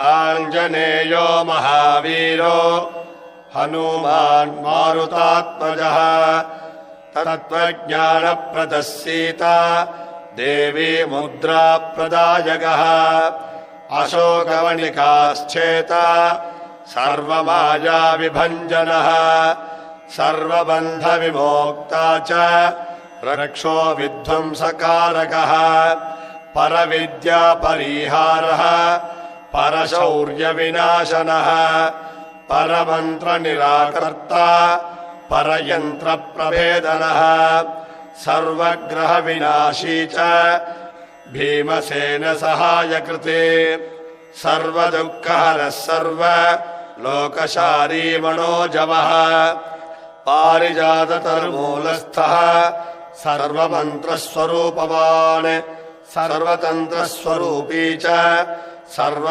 आञ्जनेयो महावीरो हनुमान् मारुतात्मजः तत्त्वज्ञानप्रदः सीता देवी मुद्राप्रदायकः अशोकवणिकाश्चेता सर्वमायाविभञ्जनः सर्वबन्धविमोक्ता च रक्षो विध्वंसकारकः परविद्यापरिहारः परशौर्यविनाशनः परमन्त्रनिराकर्ता परयन्त्रप्रभेदनः सर्वग्रहविनाशी च भीमसेनसहायकृते सर्वदुःखहरः सर्वलोकशारी मनोजवः पारिजाततरुमूलस्थः सर्वमन्त्रस्वरूपवान् सर्वतन्त्रस्वरूपी च सर्व